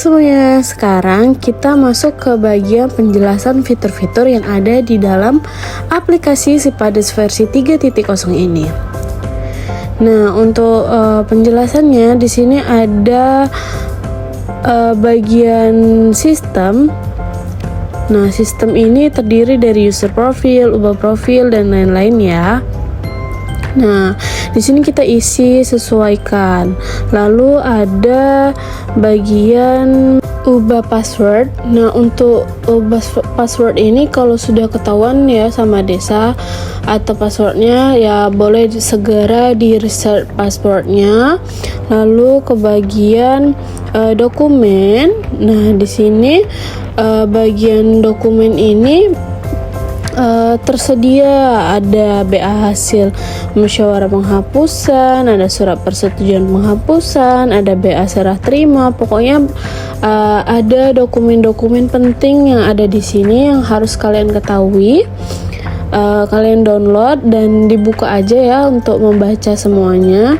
semuanya, sekarang kita masuk ke bagian penjelasan fitur-fitur yang ada di dalam aplikasi Sipades versi 3.0 ini. Nah, untuk penjelasannya di sini ada bagian sistem. Nah, sistem ini terdiri dari user profil, ubah profil, dan lain-lain ya. Nah, di sini kita isi sesuaikan. Lalu ada bagian ubah password. Nah, untuk ubah password ini kalau sudah ketahuan ya sama desa atau passwordnya, ya boleh segera di reset passwordnya. Lalu ke bagian dokumen. Nah, di sini bagian dokumen ini tersedia ada BA hasil musyawarah penghapusan, ada surat persetujuan penghapusan, ada BA serah terima. Pokoknya ada dokumen-dokumen penting yang ada di sini yang harus kalian ketahui. Kalian download dan dibuka aja ya untuk membaca semuanya.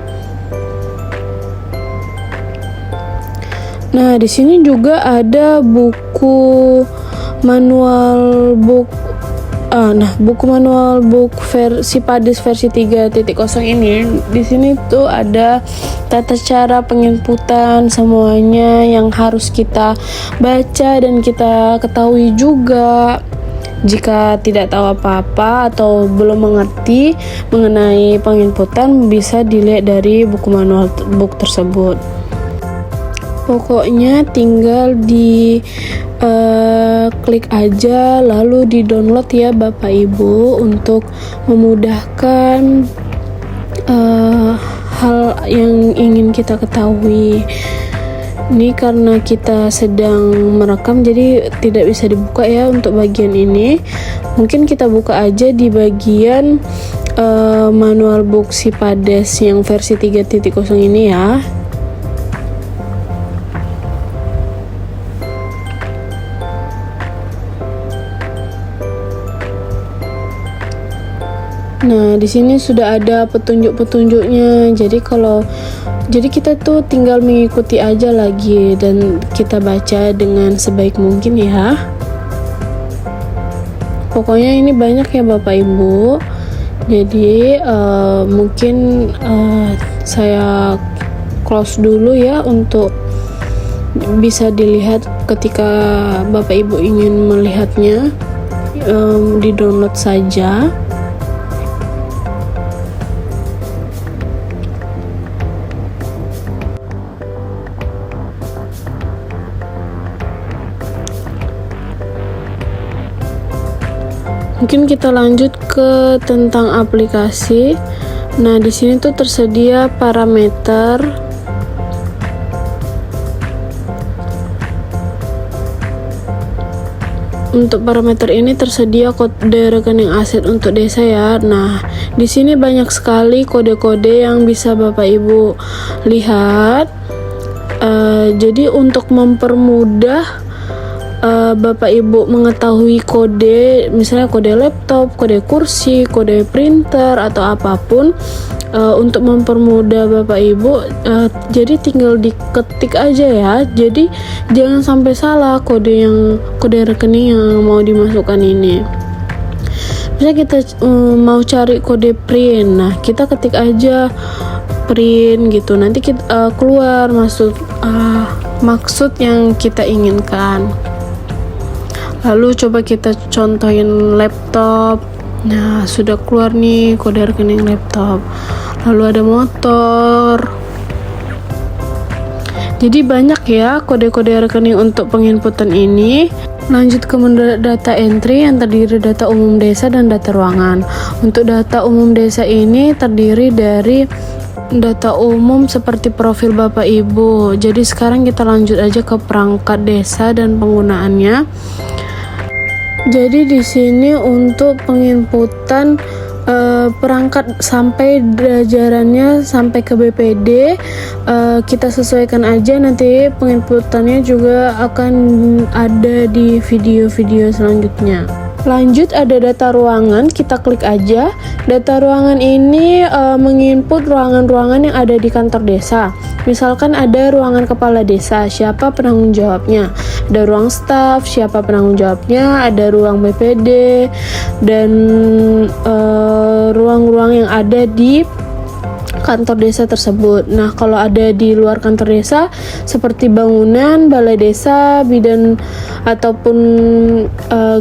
Nah, di sini juga ada buku manual buku manual book Sipades versi 3.0 ini. Di sini tuh ada tata cara penginputan semuanya yang harus kita baca dan kita ketahui juga. Jika tidak tahu apa-apa atau belum mengerti mengenai penginputan, bisa dilihat dari buku manual book tersebut. Pokoknya tinggal di klik aja lalu di download ya Bapak Ibu, untuk memudahkan hal yang ingin kita ketahui. Ini karena kita sedang merekam jadi tidak bisa dibuka ya untuk bagian ini. Mungkin kita buka aja di bagian manual book Sipades yang versi 3.0 ini ya. Nah, di sini sudah ada petunjuk-petunjuknya. Jadi kita tuh tinggal mengikuti aja lagi dan kita baca dengan sebaik mungkin ya. Pokoknya ini banyak ya Bapak Ibu. Jadi mungkin saya close dulu ya untuk bisa dilihat ketika Bapak Ibu ingin melihatnya. Di download saja. Mungkin kita lanjut ke tentang aplikasi. Nah, di sini tuh tersedia parameter. Untuk parameter ini tersedia kode rekening aset untuk desa ya. Nah, di sini banyak sekali kode-kode yang bisa Bapak Ibu lihat. Jadi untuk mempermudah Bapak Ibu mengetahui kode, misalnya kode laptop, kode kursi, kode printer atau apapun, untuk mempermudah Bapak Ibu, jadi tinggal diketik aja ya. Jadi jangan sampai salah kode rekening yang mau dimasukkan ini. Misalnya kita mau cari kode print, nah kita ketik aja print gitu, nanti kita keluar maksud yang kita inginkan. Lalu coba kita contohin laptop. Nah, sudah keluar nih kode rekening laptop. Lalu ada motor. Jadi banyak ya kode-kode rekening untuk penginputan ini. Lanjut ke data entry yang terdiri data umum desa dan data ruangan. Untuk data umum desa ini terdiri dari data umum seperti profil Bapak Ibu. Jadi sekarang kita lanjut aja ke perangkat desa dan penggunaannya. Jadi di sini untuk penginputan perangkat sampai jajarannya sampai ke BPD, kita sesuaikan aja, nanti penginputannya juga akan ada di video-video selanjutnya. Lanjut ada data ruangan, kita klik aja. Data ruangan ini menginput ruangan-ruangan yang ada di kantor desa. Misalkan ada ruangan kepala desa, siapa penanggung jawabnya. Ada ruang staf, siapa penanggung jawabnya. Ada ruang BPD dan ruang-ruang yang ada di kantor desa tersebut. Nah, kalau ada di luar kantor desa seperti bangunan, balai desa, bidan ataupun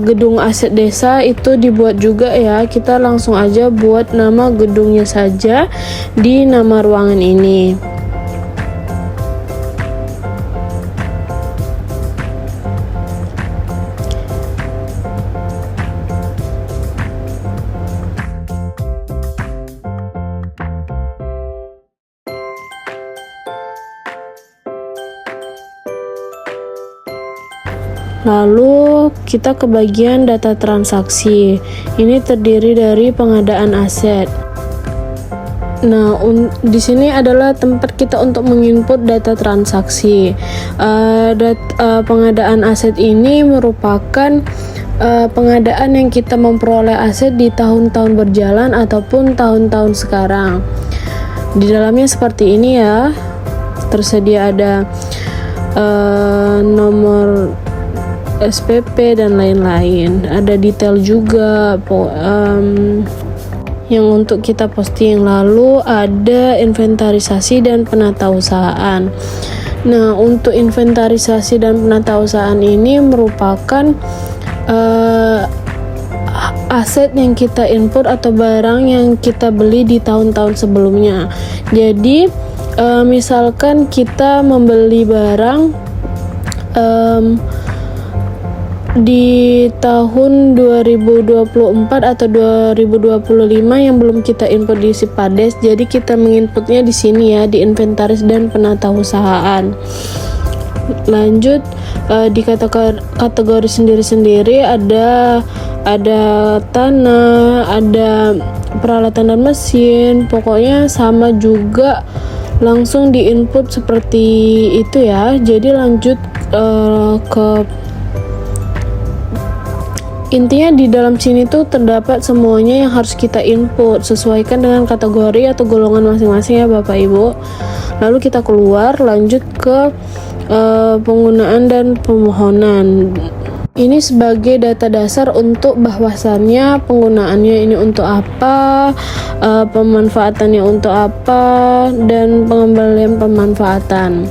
gedung aset desa itu dibuat juga ya. Kita langsung aja buat nama gedungnya saja di nama ruangan ini. Lalu kita ke bagian data transaksi. Ini terdiri dari pengadaan aset. Nah, di sini adalah tempat kita untuk menginput data transaksi. Pengadaan aset ini merupakan pengadaan yang kita memperoleh aset di tahun-tahun berjalan ataupun tahun-tahun sekarang. Di dalamnya seperti ini ya. Tersedia ada nomor SPP dan lain-lain. Ada detail juga yang untuk kita posting. Lalu ada inventarisasi dan penatausahaan. Nah, untuk inventarisasi dan penatausahaan ini merupakan aset yang kita input atau barang yang kita beli di tahun-tahun sebelumnya. Jadi misalkan kita membeli barang di tahun 2024 atau 2025 yang belum kita input di Sipades, jadi kita menginputnya di sini ya, di inventaris dan penatausahaan. Lanjut di kategori sendiri-sendiri ada tanah, ada peralatan dan mesin, pokoknya sama juga langsung diinput seperti itu ya. Jadi lanjut ke intinya di dalam sini tuh terdapat semuanya yang harus kita input, sesuaikan dengan kategori atau golongan masing-masing ya Bapak Ibu. Lalu kita keluar, lanjut ke penggunaan dan pemohonan. Ini sebagai data dasar untuk bahwasannya penggunaannya ini untuk apa, pemanfaatannya untuk apa, dan pengembalian pemanfaatan.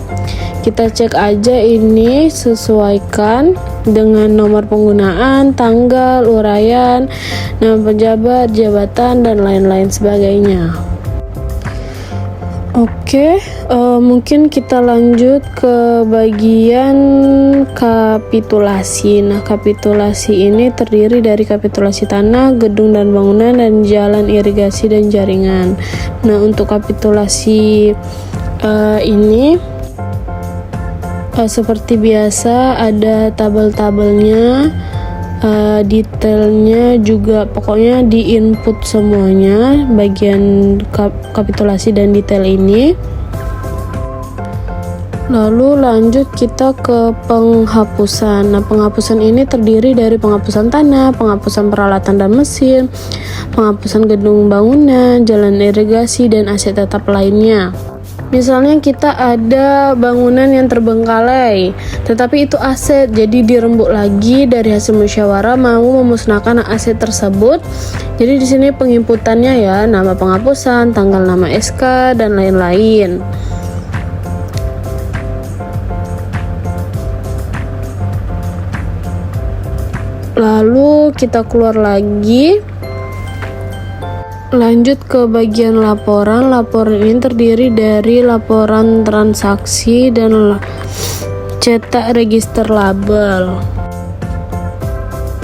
Kita cek aja ini sesuaikan dengan nomor penggunaan, tanggal, uraian, nama pejabat, jabatan, dan lain-lain sebagainya. Oke, mungkin kita lanjut ke bagian kapitulasi. Nah, kapitulasi ini terdiri dari kapitulasi tanah, gedung dan bangunan, dan jalan irigasi dan jaringan. Nah, untuk kapitulasi ini seperti biasa ada tabel-tabelnya, detailnya juga, pokoknya di input semuanya bagian kapitulasi dan detail ini. Lalu lanjut kita ke penghapusan. Nah, penghapusan ini terdiri dari penghapusan tanah, penghapusan peralatan dan mesin, penghapusan gedung bangunan, jalan irigasi, dan aset tetap lainnya. Misalnya kita ada bangunan yang terbengkalai, tetapi itu aset, jadi dirembuk lagi dari hasil musyawarah mau memusnahkan aset tersebut. Jadi di sini penginputannya ya, nama penghapusan, tanggal nama SK, dan lain-lain. Lalu kita keluar lagi. Lanjut ke bagian laporan. Laporan ini terdiri dari laporan transaksi dan cetak register label.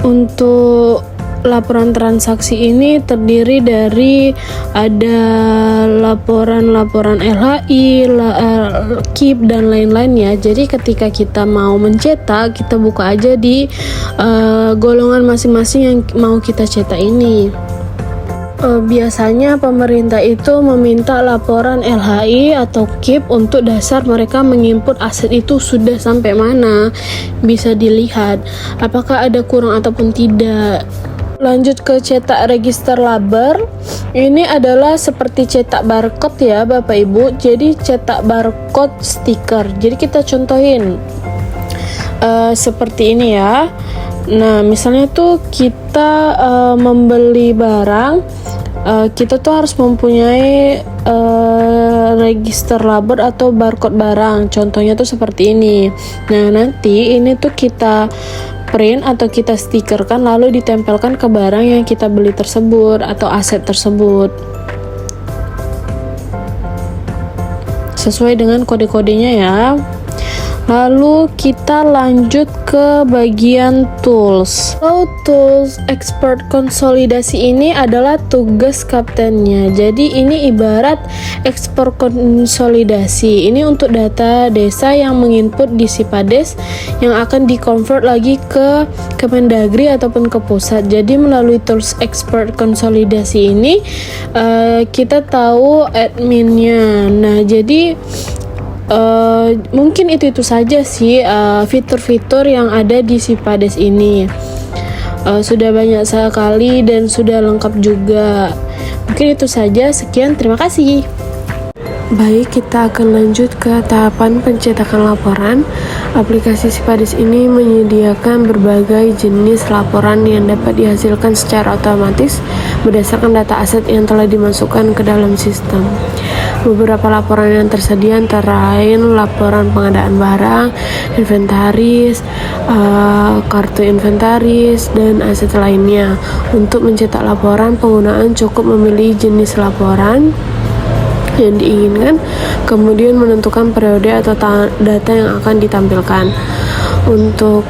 Untuk laporan transaksi ini terdiri dari ada laporan LHI, KIP, dan lain-lain ya. Jadi ketika kita mau mencetak, kita buka aja di golongan masing-masing yang mau kita cetak ini. Biasanya pemerintah itu meminta laporan LHI atau KIP untuk dasar mereka menginput aset itu sudah sampai mana, bisa dilihat apakah ada kurang ataupun tidak. Lanjut ke cetak register labor. Ini adalah seperti cetak barcode ya Bapak Ibu. Jadi cetak barcode stiker. Jadi kita contohin seperti ini ya. Nah, misalnya tuh kita membeli barang, kita tuh harus mempunyai register labor atau barcode barang. Contohnya tuh seperti ini. Nah, nanti ini tuh kita print atau kita stikerkan lalu ditempelkan ke barang yang kita beli tersebut atau aset tersebut sesuai dengan kode-kodenya ya. Lalu kita lanjut ke bagian tools. Tools expert konsolidasi ini adalah tugas kaptennya. Jadi ini ibarat ekspor konsolidasi. Ini untuk data desa yang menginput di Sipades yang akan dikonvert lagi ke Kemendagri ataupun ke pusat. Jadi melalui tools expert konsolidasi ini kita tahu adminnya. Nah, jadi mungkin itu saja sih fitur-fitur yang ada di Sipades ini. Sudah banyak sekali dan sudah lengkap juga. Mungkin itu saja. Sekian, terima kasih. Baik, kita akan lanjut ke tahapan pencetakan laporan. Aplikasi Sipades ini menyediakan berbagai jenis laporan yang dapat dihasilkan secara otomatis berdasarkan data aset yang telah dimasukkan ke dalam sistem. Beberapa laporan yang tersedia antara lain laporan pengadaan barang, inventaris, kartu inventaris, dan aset lainnya. Untuk mencetak laporan, penggunaan cukup memilih jenis laporan yang diinginkan, kemudian menentukan periode atau data yang akan ditampilkan. Untuk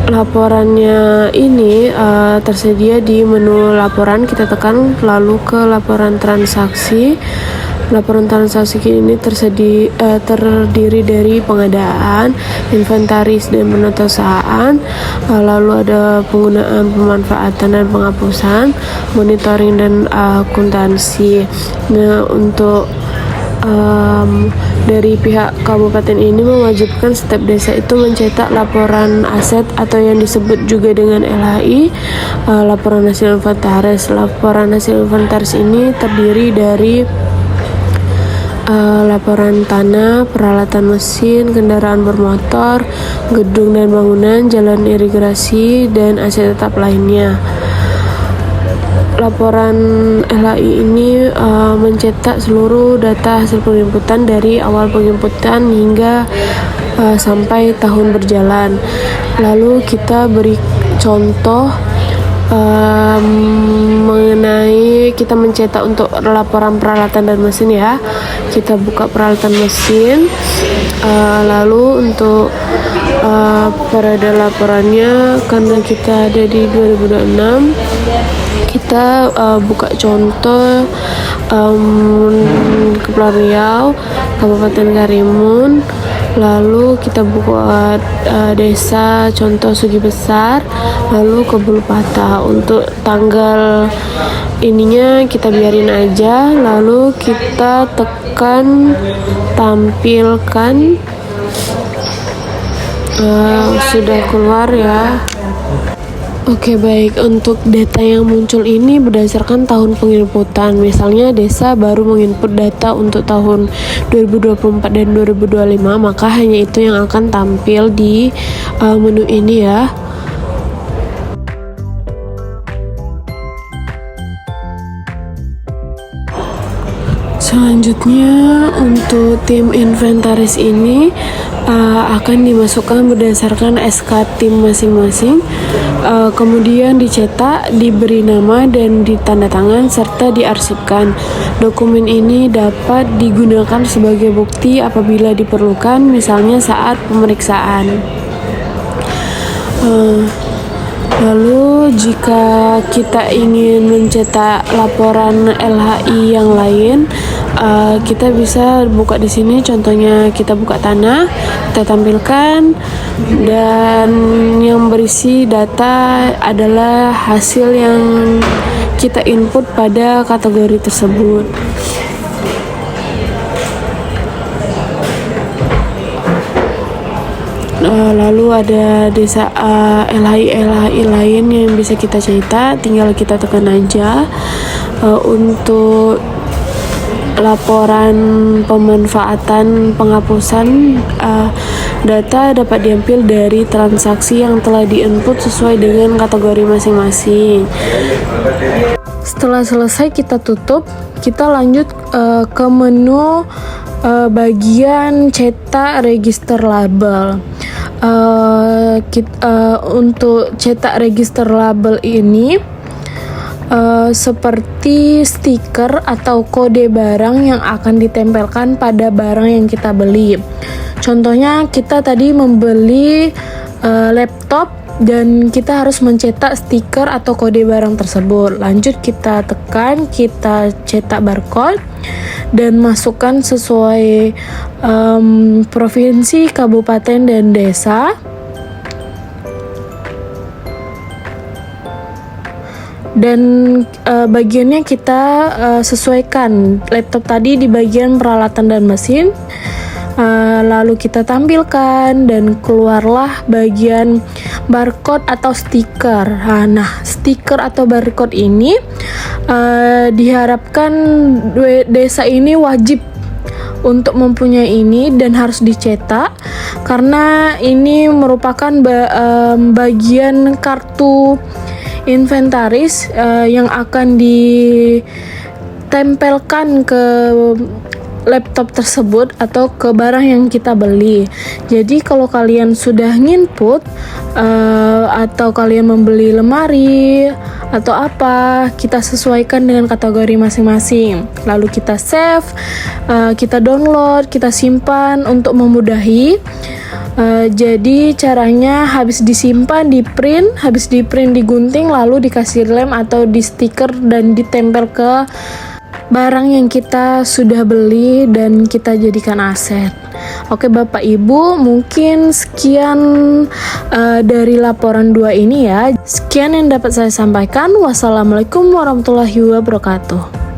laporannya ini tersedia di menu laporan, kita tekan lalu ke laporan transaksi. Laporan transaksi ini terdiri dari pengadaan, inventaris, dan penetasan. Lalu ada penggunaan, pemanfaatan, dan penghapusan, monitoring, dan akuntansi. Nah, untuk dari pihak kabupaten ini mewajibkan setiap desa itu mencetak laporan aset atau yang disebut juga dengan LHI, laporan hasil inventaris. Laporan hasil inventaris ini terdiri dari laporan tanah, peralatan mesin, kendaraan bermotor, gedung dan bangunan, jalan irigasi, dan aset tetap lainnya. Laporan LHI ini mencetak seluruh data hasil penginputan dari awal penginputan hingga sampai tahun berjalan. Lalu kita beri contoh mengenai kita mencetak untuk laporan peralatan dan mesin ya. Kita buka peralatan mesin, lalu untuk periode laporannya karena kita ada di 2026, kita buka contoh Kepulauan Riau, Kabupaten Karimun. Lalu kita buat desa contoh Sugi Besar, lalu ke Bulu Patah. Untuk tanggal ininya kita biarin aja, lalu kita tekan tampilkan. Sudah keluar ya. Oke, baik. Untuk data yang muncul ini berdasarkan tahun penginputan. Misalnya desa baru menginput data untuk tahun 2024 dan 2025, maka hanya itu yang akan tampil di menu ini ya. Selanjutnya untuk tim inventaris ini akan dimasukkan berdasarkan SK tim masing-masing, kemudian dicetak, diberi nama dan ditandatangan serta diarsipkan. Dokumen ini dapat digunakan sebagai bukti apabila diperlukan, misalnya saat pemeriksaan. Lalu jika kita ingin mencetak laporan LHI yang lain, kita bisa buka di sini. Contohnya kita buka tanah, kita tampilkan, dan yang berisi data adalah hasil yang kita input pada kategori tersebut. Lalu ada desa LHI lain yang bisa kita cetak, tinggal kita tekan aja. Untuk laporan pemanfaatan penghapusan data dapat diambil dari transaksi yang telah diinput sesuai dengan kategori masing-masing. Setelah selesai kita tutup, kita lanjut ke menu bagian cetak register label. Untuk cetak register label ini seperti stiker atau kode barang yang akan ditempelkan pada barang yang kita beli. Contohnya kita tadi membeli laptop dan kita harus mencetak stiker atau kode barang tersebut. Lanjut kita tekan, kita cetak barcode dan masukkan sesuai provinsi, kabupaten, dan desa. Dan bagiannya kita sesuaikan. Laptop tadi di bagian peralatan dan mesin, lalu kita tampilkan dan keluarlah bagian barcode atau stiker. Nah, stiker atau barcode ini diharapkan desa ini wajib untuk mempunyai ini dan harus dicetak, karena ini merupakan bagian kartu inventaris yang akan ditempelkan ke laptop tersebut atau ke barang yang kita beli. Jadi kalau kalian sudah nginput atau kalian membeli lemari atau apa, kita sesuaikan dengan kategori masing-masing. Lalu kita save, kita download, kita simpan untuk memudahi. Jadi caranya habis disimpan, di print, digunting, lalu dikasih lem atau di stiker dan ditempel ke barang yang kita sudah beli dan kita jadikan aset. Oke Bapak Ibu, mungkin sekian dari laporan 2 ini ya. Sekian yang dapat saya sampaikan. Wassalamualaikum warahmatullahi wabarakatuh.